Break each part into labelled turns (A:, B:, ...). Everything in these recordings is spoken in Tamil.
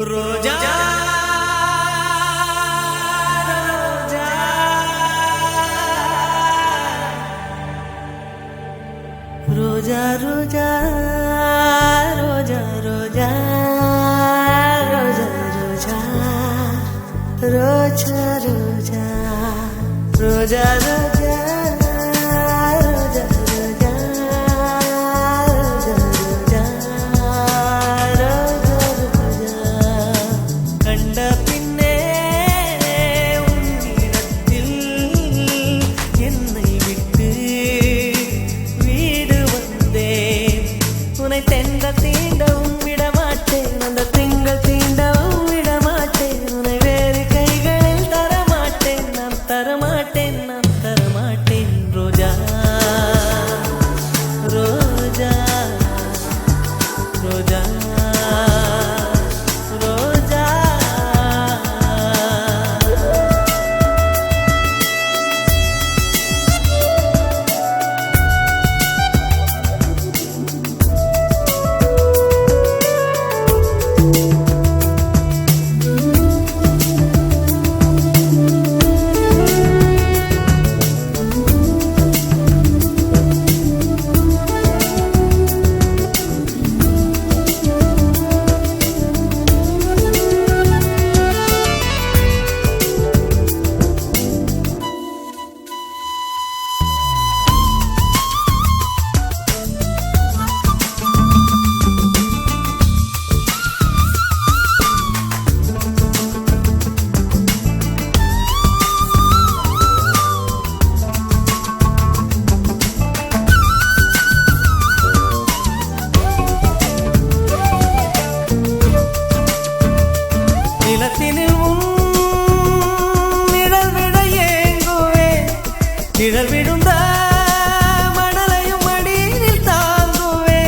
A: ரோஜா ரோஜா ரோஜா ரோஜா ரோஜா ரோஜா ரோஜா ரோஜா ரோஜா ரோஜா ரோஜா நிழல் விழுந்த மணலையும் மடியில் தாங்குவே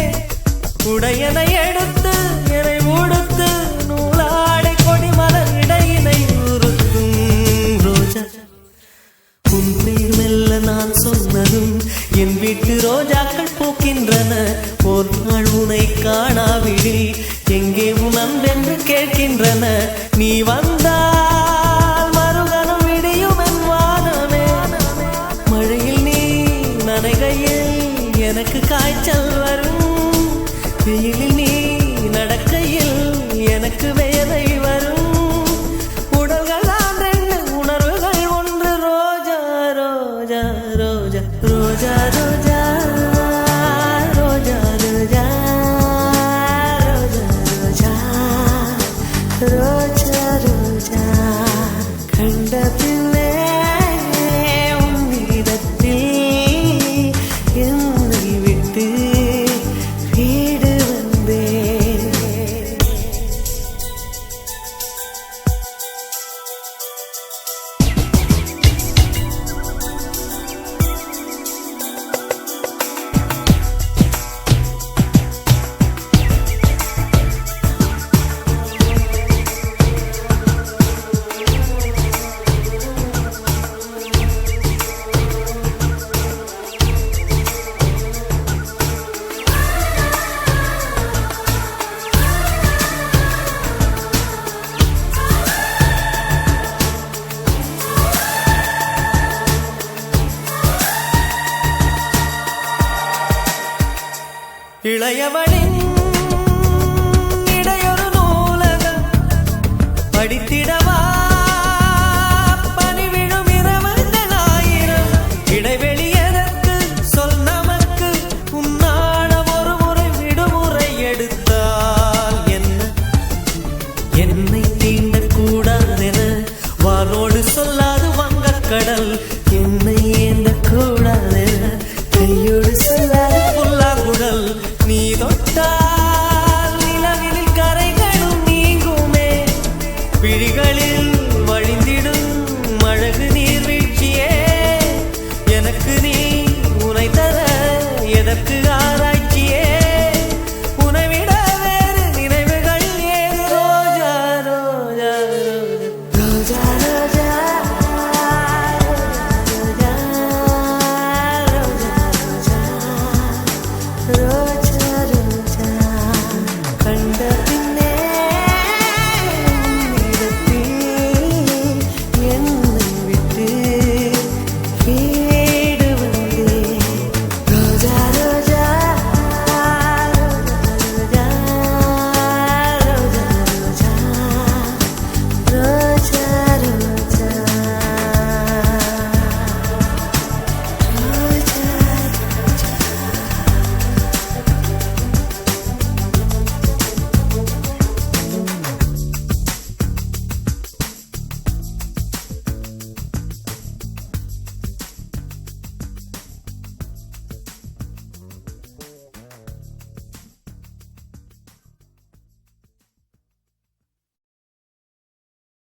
A: உடையனை எடுத்து என்னை உடுத்து நூலாடை கொடி மலர் இடையினை உறுத்தும் ரோஜா உன் பேர் மெல்ல நான் சொன்னதும் என் வீட்டு ரோஜாக்கள் பூக்கின்றன ஒரு நாள் உனை காணாவிடி எங்கே உன் அன்பென்று கேட்கின்றன நீ வந்தால் மறுகணம் விடியும் என் வானமே மழையில் நீ நனைகையில் எனக்கு காய்ச்சல் வரும் வெயிலில் நீ நடக்கையில் எனக்கு வேலை வரும் உடல்கள் ரெண்டு உணர்வுகள் ஒன்று ரோஜா ரோஜா ரோஜா ரோஜா ரோஜா ரோஜா ரோஜா ரோஜா ரோஜா ரோஜா கண்ட பிள்ளை உன்னிடத்தில் என்னை விட்டு வீடு வந்தேன். இளையவளின் இடையொரு நூலகம் படித்திடவா பனிவிழும் இரவுகள் ஆயிரம் இடைவெளி எதற்கு சொல் நமக்கு உன்னாடம் ஒரு முறை விடுமுறை எடுத்தால் என்ன என்னை தீண்டக்கூடாதென வானோடு சொல்லாது வங்கக்கடல்